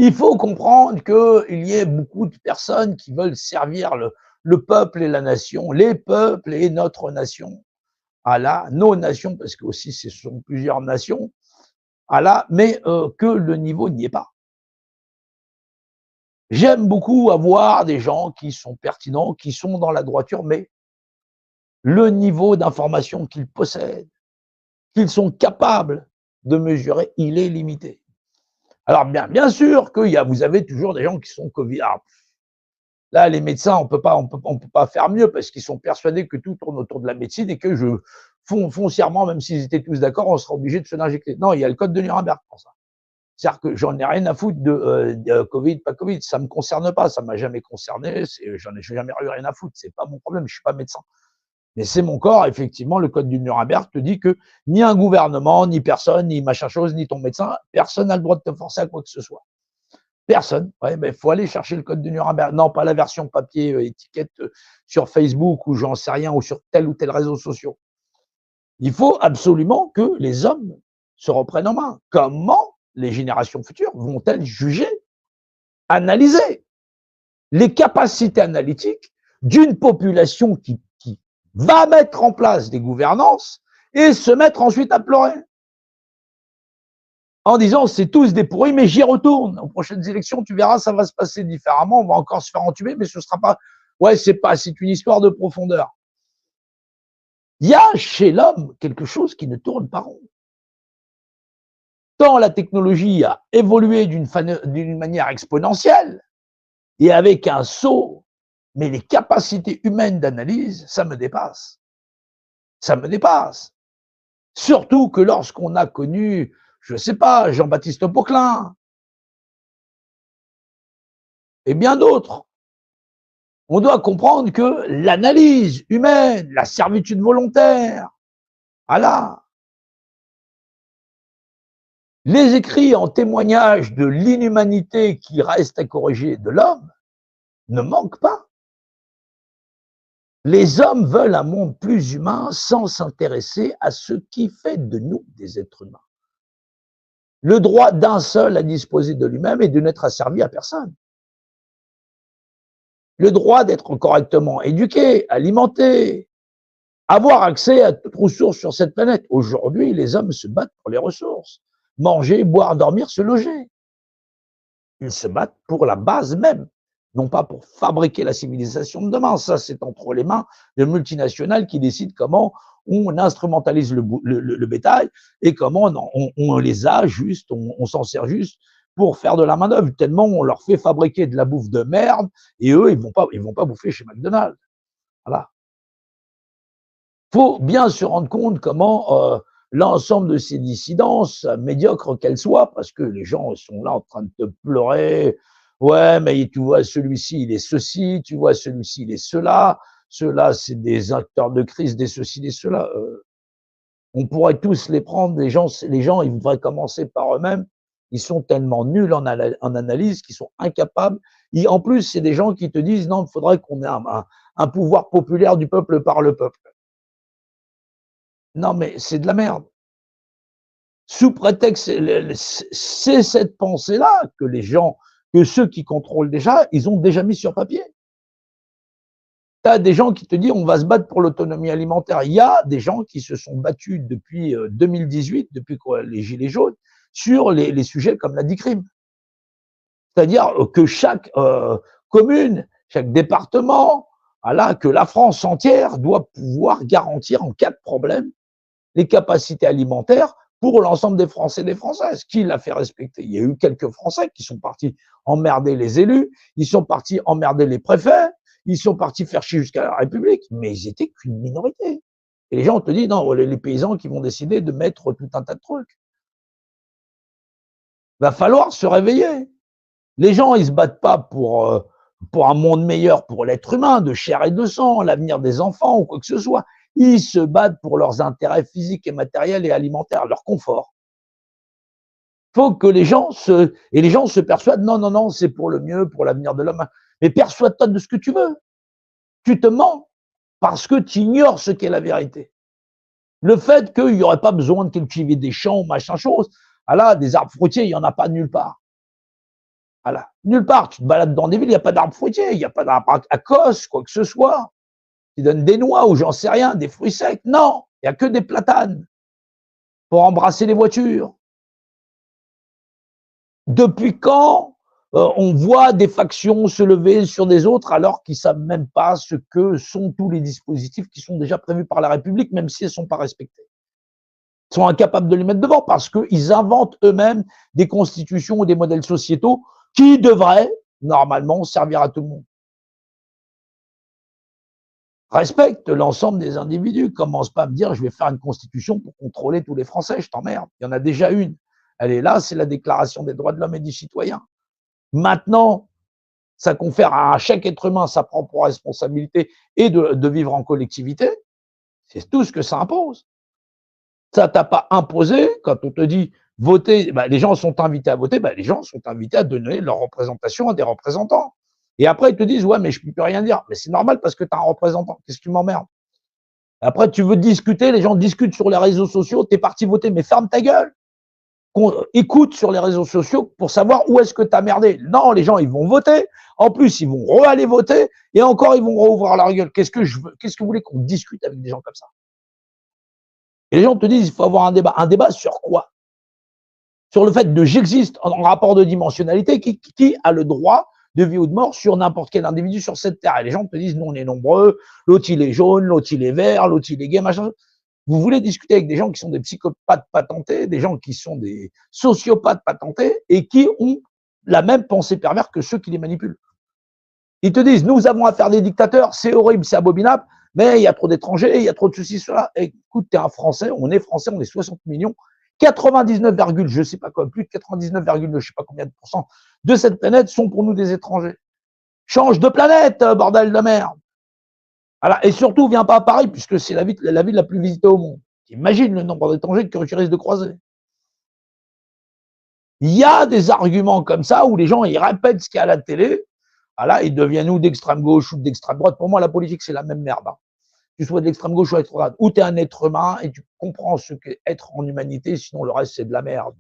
Il faut comprendre qu'il y ait beaucoup de personnes qui veulent servir le peuple et la nation, les peuples et notre nation. Allah, nos nations, parce que aussi ce sont plusieurs nations, Allah, mais que le niveau n'y est pas. J'aime beaucoup avoir des gens qui sont pertinents, qui sont dans la droiture, mais le niveau d'information qu'ils possèdent, qu'ils sont capables de mesurer, il est limité. Alors bien sûr que vous avez toujours des gens qui sont Covid. Alors, là, les médecins, on peut pas faire mieux parce qu'ils sont persuadés que tout tourne autour de la médecine et que foncièrement, même s'ils étaient tous d'accord, on sera obligé de se l'injecter. Non, il y a le code de Nuremberg pour ça. C'est-à-dire que j'en ai rien à foutre de Covid, pas Covid, ça me concerne pas, ça m'a jamais concerné, j'en ai jamais eu rien à foutre, c'est pas mon problème, je suis pas médecin. Mais c'est mon corps, effectivement, le code du Nuremberg te dit que ni un gouvernement, ni personne, ni machin chose, ni ton médecin, personne n'a le droit de te forcer à quoi que ce soit. Personne. Ouais, mais faut aller chercher le code du Nuremberg. Non, pas la version papier, étiquette sur Facebook ou j'en sais rien, ou sur tel ou tel réseau social. Il faut absolument que les hommes se reprennent en main. Comment les générations futures vont-elles juger, analyser les capacités analytiques d'une population qui va mettre en place des gouvernances et se mettre ensuite à pleurer en disant c'est tous des pourris, mais j'y retourne. Aux prochaines élections, tu verras, ça va se passer différemment, on va encore se faire entuber, mais ce sera pas. Ouais, c'est une histoire de profondeur. Il y a chez l'homme quelque chose qui ne tourne pas rond. Tant la technologie a évolué d'une manière exponentielle et avec un saut, mais les capacités humaines d'analyse, ça me dépasse. Ça me dépasse. Surtout que lorsqu'on a connu, je ne sais pas, Jean-Baptiste Poquelin et bien d'autres, on doit comprendre que l'analyse humaine, la servitude volontaire, voilà, les écrits en témoignage de l'inhumanité qui reste à corriger de l'homme ne manquent pas. Les hommes veulent un monde plus humain sans s'intéresser à ce qui fait de nous des êtres humains. Le droit d'un seul à disposer de lui-même et de n'être asservi à personne. Le droit d'être correctement éduqué, alimenté, avoir accès à toutes ressources sur cette planète. Aujourd'hui, les hommes se battent pour les ressources. Manger, boire, dormir, se loger. Ils se battent pour la base même, non pas pour fabriquer la civilisation de demain. Ça, c'est entre les mains de multinationales qui décident comment on instrumentalise le bétail et comment on les a juste, on s'en sert juste pour faire de la main-d'œuvre, tellement on leur fait fabriquer de la bouffe de merde et eux, ils vont pas bouffer chez McDonald's. Voilà. Faut bien se rendre compte comment l'ensemble de ces dissidences, médiocres qu'elles soient, parce que les gens sont là en train de te pleurer. Ouais, mais tu vois, celui-ci, il est ceci, tu vois, celui-ci, il est cela. Ceux-là, c'est des acteurs de crise, des ceci, des cela. On pourrait tous les prendre. Les gens, ils voudraient commencer par eux-mêmes. Ils sont tellement nuls en analyse qu'ils sont incapables. En plus, c'est des gens qui te disent non, il faudrait qu'on ait un pouvoir populaire du peuple par le peuple. Non, mais c'est de la merde. Sous prétexte, c'est cette pensée-là que que ceux qui contrôlent déjà, ils ont déjà mis sur papier. Tu as des gens qui te disent on va se battre pour l'autonomie alimentaire. Il y a des gens qui se sont battus depuis 2018, depuis les Gilets jaunes, sur les sujets comme la DICRIM. C'est-à-dire que chaque commune, chaque département, voilà, que la France entière doit pouvoir garantir en cas de problème les capacités alimentaires pour l'ensemble des Français et des Françaises. Qui l'a fait respecter? Il y a eu quelques Français qui sont partis emmerder les élus, ils sont partis emmerder les préfets, ils sont partis faire chier jusqu'à la République, mais ils étaient qu'une minorité. Et les gens te disent, non, les paysans qui vont décider de mettre tout un tas de trucs. Il va falloir se réveiller. Les gens, ils se battent pas pour un monde meilleur pour l'être humain, de chair et de sang, l'avenir des enfants ou quoi que ce soit. Ils se battent pour leurs intérêts physiques et matériels et alimentaires, leur confort. Il faut que les gens se persuadent, non, non, non, c'est pour le mieux, pour l'avenir de l'homme. Mais persuade-toi de ce que tu veux. Tu te mens parce que tu ignores ce qu'est la vérité. Le fait qu'il n'y aurait pas besoin de cultiver des champs, machin chose, ah là, des arbres fruitiers, il n'y en a pas nulle part. Voilà. Nulle part. Tu te balades dans des villes, il n'y a pas d'arbres fruitiers, il n'y a pas d'arbres à cos, quoi que ce soit. Qui donnent des noix ou j'en sais rien, des fruits secs. Non, il n'y a que des platanes pour embrasser les voitures. Depuis quand on voit des factions se lever sur des autres alors qu'ils ne savent même pas ce que sont tous les dispositifs qui sont déjà prévus par la République, même si elles ne sont pas respectées. Ils sont incapables de les mettre devant parce qu'ils inventent eux-mêmes des constitutions ou des modèles sociétaux qui devraient, normalement, servir à tout le monde. Respecte l'ensemble des individus. Commence pas à me dire je vais faire une constitution pour contrôler tous les Français, je t'emmerde. Il y en a déjà une. Elle est là, c'est la Déclaration des droits de l'homme et du citoyen. Maintenant, ça confère à chaque être humain sa propre responsabilité et de vivre en collectivité. C'est tout ce que ça impose. Ça t'a pas imposé, quand on te dit voter, les gens sont invités à voter, les gens sont invités à donner leur représentation à des représentants. Et après, ils te disent, ouais, mais je peux plus rien dire. Mais c'est normal parce que tu as un représentant. Qu'est-ce que tu m'emmerdes? Après, tu veux discuter, les gens discutent sur les réseaux sociaux, tu es parti voter, mais ferme ta gueule. Écoute sur les réseaux sociaux pour savoir où est-ce que tu as merdé. Non, les gens, ils vont voter. En plus, ils vont re-aller voter. Et encore, ils vont rouvrir leur gueule. Qu'est-ce que vous voulez qu'on discute avec des gens comme ça? Et les gens te disent, il faut avoir un débat. Un débat sur quoi? Sur le fait que j'existe en rapport de dimensionnalité, qui a le droit de vie ou de mort sur n'importe quel individu sur cette terre. Et les gens te disent, nous, on est nombreux, l'autre, il est jaune, l'autre, il est vert, l'autre, il est gay, machin. Vous voulez discuter avec des gens qui sont des psychopathes patentés, des gens qui sont des sociopathes patentés et qui ont la même pensée perverse que ceux qui les manipulent. Ils te disent, nous avons affaire des dictateurs, c'est horrible, c'est abominable, mais il y a trop d'étrangers, il y a trop de ceci, cela. Écoute, t'es un Français, on est 60 millions. 99, je sais pas quoi, plus de 99, je sais pas combien de pourcents de cette planète sont pour nous des étrangers. Change de planète, bordel de merde. Voilà. Et surtout, viens pas à Paris, puisque c'est la ville la plus visitée au monde. Imagine le nombre d'étrangers que tu risques de croiser. Il y a des arguments comme ça où les gens ils répètent ce qu'il y a à la télé. Voilà, ils deviennent ou d'extrême gauche ou d'extrême droite. Pour moi, la politique, c'est la même merde. Tu sois de l'extrême gauche ou de l'extrême droite, ou tu es un être humain et tu comprends ce qu'est être en humanité, sinon le reste, c'est de la merde.